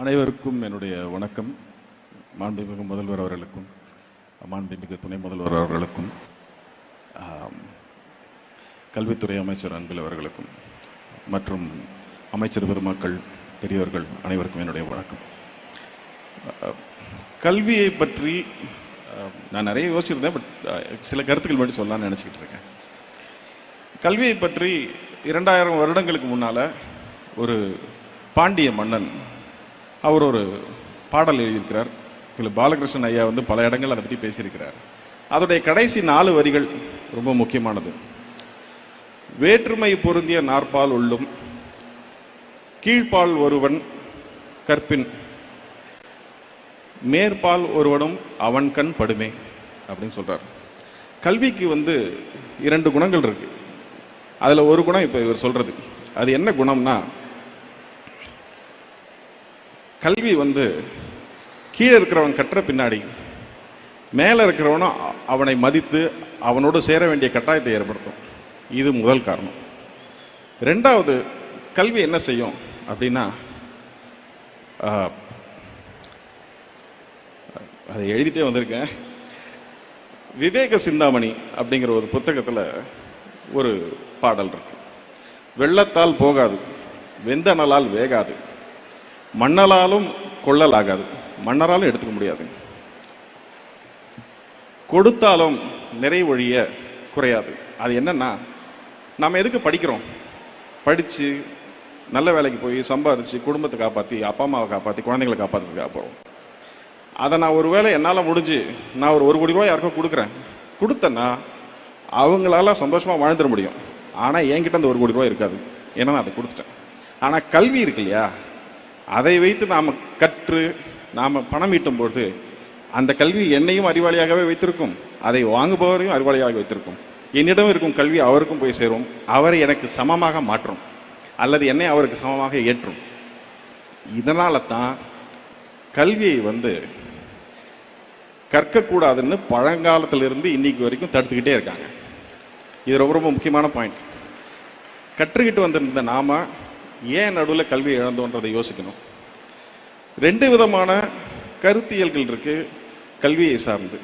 அனைவருக்கும் என்னுடைய வணக்கம். மாண்புமிகு முதல்வர் அவர்களுக்கும் மாண்புமிகு துணை முதல்வர் அவர்களுக்கும் கல்வித்துறை அமைச்சர் அன்பில் அவர்களுக்கும் மற்றும் அமைச்சர் பெருமக்கள் பெரியவர்கள் அனைவருக்கும் என்னுடைய வணக்கம். கல்வியை பற்றி நான் நிறைய யோசிச்சிருந்தேன், பட் சில கருத்துக்கள் மட்டும் சொல்லலாம்னு நினச்சிக்கிட்டு இருக்கேன். கல்வியை பற்றி 2000 வருடங்களுக்கு முன்னால் ஒரு பாண்டிய மன்னன் அவர் ஒரு பாடல் எழுதியிருக்கிறார். இதில் பாலகிருஷ்ணன் ஐயா பல இடங்கள் அதை பற்றி பேசியிருக்கிறார். அதோடைய கடைசி 4 வரிகள் ரொம்ப முக்கியமானது. வேற்றுமை பொருந்திய நாற்பால் உள்ளும் கீழ்ப்பால் ஒருவன் கற்பின் மேற்பால் ஒருவனும் அவன் கண் படுமே அப்படின்னு சொல்றார். கல்விக்கு 2 குணங்கள் இருக்கு. அதில் ஒரு குணம் இப்போ இவர் சொல்றது. அது என்ன குணம்னா, கல்வி கீழே இருக்கிறவன் கற்ற பின்னாடி மேலே இருக்கிறவனும் அவனை மதித்து அவனோடு சேர வேண்டிய கட்டாயத்தை ஏற்படுத்தும். இது முதல் காரணம். 2வது, கல்வி என்ன செய்யும் அப்படின்னா, அதை எழுதிட்டே வந்திருக்கேன். விவேக சிந்தாமணி அப்படிங்கிற ஒரு புத்தகத்தில் ஒரு பாடல் இருக்கு. வெள்ளத்தால் போகாது, வெந்தனலால் வேகாது, மண்ணலாலும் கொள்ளலாகாது, மன்னராலும் எடுத்துக்க முடியாது, கொடுத்தாலும் நிறைவொழிய குறையாது. அது என்னன்னா, நம்ம எதுக்கு படிக்கிறோம்? படித்து நல்ல வேலைக்கு போய் சம்பாதிச்சு குடும்பத்தை காப்பாற்றி அப்பா அம்மாவை காப்பாற்றி குழந்தைங்களை காப்பாற்றுறதுக்காக போகிறோம். அதை நான் ஒரு வேளை என்னால் முடிஞ்சு நான் ஒரு 1 கோடி ரூபாய் யாருக்கோ கொடுத்தேன்னா அவங்களால சந்தோஷமாக வாழ்ந்துட முடியும். ஆனால் என்கிட்ட அந்த 1 கோடி ரூபாய் இருக்காது, ஏன்னா நான் அதை கொடுத்துட்டேன். ஆனால் கல்வி இருக்கு இல்லையா, அதை வைத்து நாம் கற்று நாம் பணம் ஈட்டும் பொழுது அந்த கல்வி என்னையும் அறிவாளியாகவே வைத்திருக்கும், அதை வாங்குபவரையும் அறிவாளியாக வைத்திருக்கும். என்னிடம் இருக்கும் கல்வி அவருக்கும் போய் சேரும், அவரை எனக்கு சமமாக மாற்றும் அல்லது என்னை அவருக்கு சமமாக ஏற்றும். இதனால தான் கல்வியை கற்கக்கூடாதுன்னு பழங்காலத்திலிருந்து இன்னைக்கு வரைக்கும் தடுத்துக்கிட்டே இருக்காங்க. இது ரொம்ப ரொம்ப முக்கியமான பாயிண்ட். கற்றுக்கிட்டு வந்திருந்த நாம ஏன் நடுவில் கல்வி இழந்தோன்றதை யோசிக்கணும். 2 விதமான கருத்தியல்கள் இருக்கு கல்வியை சார்ந்து.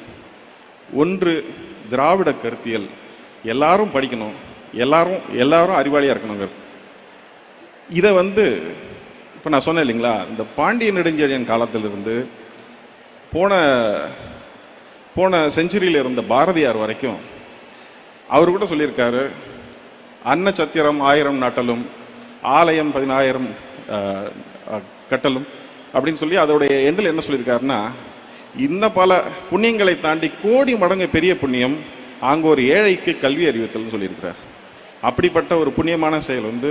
ஒன்று திராவிட கருத்தியல், எல்லாரும் படிக்கணும், எல்லாரும் அறிவாளியாக இருக்கணுங்கிறது. இதை இப்போ நான் சொன்னேன் இல்லைங்களா, இந்த பாண்டிய நெடுஞ்செழியன் காலத்திலிருந்து போன செஞ்சுரியில் இருந்த பாரதியார் வரைக்கும் அவர் கூட சொல்லியிருக்காரு, அன்ன சத்திரம் 1000 நாட்டலும் ஆலயம் 10000 கட்டலும் அப்படின்னு சொல்லி அதோடைய எண்டில் என்ன சொல்லியிருக்காருன்னா, இன்னும் பல புண்ணியங்களை தாண்டி கோடி மடங்கு பெரிய புண்ணியம் அங்கே ஒரு ஏழைக்கு கல்வி அறிவித்தல்னு சொல்லியிருக்கிறார். அப்படிப்பட்ட ஒரு புண்ணியமான செயல்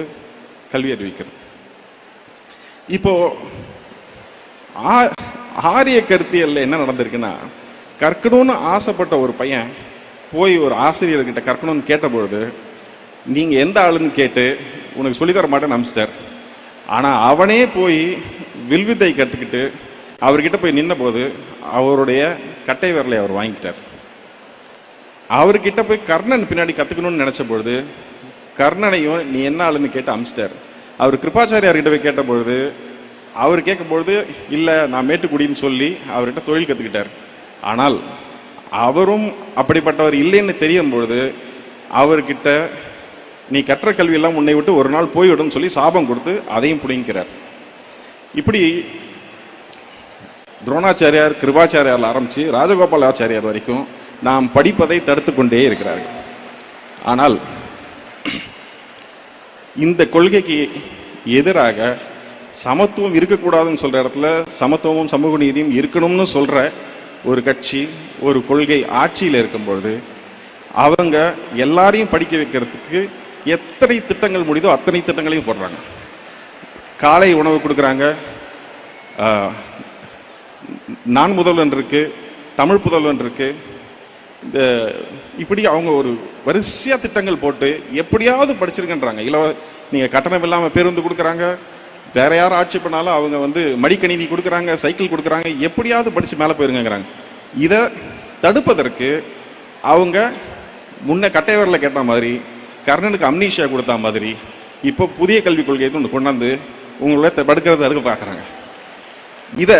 கல்வி அறிவிக்கிறது. இப்போ ஆரிய கருத்தியல்ல என்ன நடந்திருக்குன்னா, கற்கணும்னு ஆசைப்பட்ட ஒரு பையன் போய் ஒரு ஆசிரியர்கிட்ட கற்கணும்னு கேட்டபொழுது, நீங்க எந்த ஆளுன்னு கேட்டு உனக்கு சொல்லித்தர மாட்டேன்னு அனுப்பிச்சிட்டார். ஆனால் அவனே போய் வில்வித்தை கற்றுக்கிட்டு அவர்கிட்ட போய் நின்ன போது அவருடைய கட்டை விரலை அவர் வாங்கிக்கிட்டார். அவர்கிட்ட போய் கர்ணன் பின்னாடி கற்றுக்கணும்னு நினைச்ச பொழுது கர்ணனையும் நீ என்ன ஆளுன்னு கேட்டு அனுப்பிச்சிட்டார். அவர் கிருபாச்சாரியார்கிட்ட போய் கேட்ட பொழுது அவர் கேட்கும்பொழுது இல்லை நான் மேட்டுக்குடின்னு சொல்லி அவர்கிட்ட தொழில் கற்றுக்கிட்டார். ஆனால் அவரும் அப்படிப்பட்டவர் இல்லைன்னு தெரியும் பொழுது அவர்கிட்ட நீ கற்ற கல்வியெல்லாம் உன்னை விட்டு ஒரு நாள் போய்விடும் சொல்லி சாபம் கொடுத்து அதையும் பிடிங்கிறார். இப்படி துரோணாச்சாரியார் கிருபாச்சாரியார் ஆரம்பித்து ராஜகோபாலாச்சாரியார் வரைக்கும் நாம் படிப்பதை தடுத்து கொண்டே இருக்கிறார்கள். ஆனால் இந்த கொள்கைக்கு எதிராக சமத்துவம் இருக்கக்கூடாதுன்னு சொல்ற இடத்துல சமத்துவமும் சமூக நீதியும் இருக்கணும்னு சொல்ற ஒரு கட்சி ஒரு கொள்கை ஆட்சியில் இருக்கும்பொழுது அவங்க எல்லாரையும் படிக்க வைக்கிறதுக்கு எத்தனை திட்டங்கள் முடியுதோ அத்தனை திட்டங்களையும் போடுறாங்க. காலை உணவு கொடுக்குறாங்க, நான் முதல்வன் இருக்கு, தமிழ் புதல்வன் இருக்கு, இந்த இப்படி அவங்க ஒரு வரிசையா திட்டங்கள் போட்டு எப்படியாவது படிச்சிருக்கன்றாங்க. நீங்க கட்டணம் இல்லாமல் பேருந்து கொடுக்குறாங்க, வேற யாரும் ஆட்சி பண்ணாலும் அவங்க மடிக்கணினி கொடுக்குறாங்க, சைக்கிள் கொடுக்குறாங்க, எப்படியாவது படிச்சு மேலே போயிருங்கிறாங்க. இதை தடுப்பதற்கு அவங்க முன்ன கட்டைவரில் கேட்ட மாதிரி கர்ணனுக்கு அம்னீஷியா கொடுத்த மாதிரி இப்போ புதிய கல்விக் கொள்கையை கொண்டாந்து உங்களோட படுக்கிறத தடுக்க பார்க்குறாங்க. இதை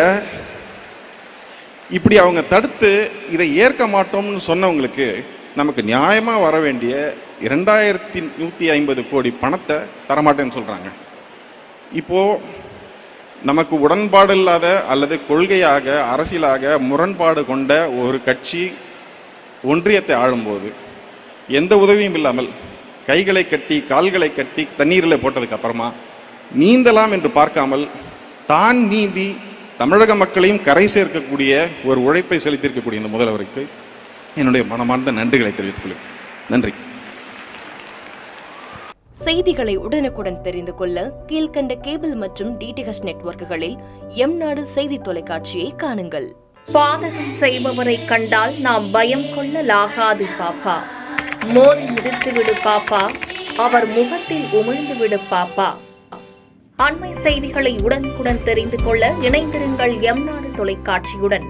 இப்படி அவங்க தடுத்து இதை ஏற்க மாட்டோம்னு சொன்னவங்களுக்கு நமக்கு நியாயமாக வர வேண்டிய 2150 கோடி பணத்தை தரமாட்டேன்னு சொல்கிறாங்க. இப்போது நமக்கு உடன்பாடு இல்லாத அல்லது கொள்கையாக அரசியலாக முரண்பாடு கொண்ட ஒரு கட்சி ஒன்றியத்தை ஆளும்போது எந்த உதவியும் இல்லாமல் கைகளை கட்டி கால்களை கட்டி தண்ணீரில் போட்டதுக்கு அப்புறமா நீந்தலாம் என்று பார்க்காமல் தான் நீந்தி தமிழக மக்களையும் கரை சேர்க்கக்கூடிய ஒரு உழைப்பை செலுத்தியிருக்கக்கூடிய இந்த முதல்வருக்கு என்னுடைய மனமார்ந்த நன்றிகளை தெரிவித்துக் கொள்கிறேன். நன்றி. செய்திகளை உடனுக்குடன் தெரிந்து கொள்ள கீழ்கண்ட கேபிள் மற்றும் டிடிஹெச் நெட்வொர்க்குகளில் எம்நாடு செய்தி தொலைக்காட்சியை காணுங்கள். பாதகம் செய்பவரை கண்டால் நாம் பயம் கொள்ளலாகாது பாப்பா. மோதி மிதித்து விடு பாப்பா, அவர் முகத்தில் உமிழ்ந்து விடு பாப்பா. அண்மை செய்திகளை உடனுக்குடன் தெரிந்து கொள்ள இணைந்திருங்கள் எம்நாடு தொலைக்காட்சியுடன்.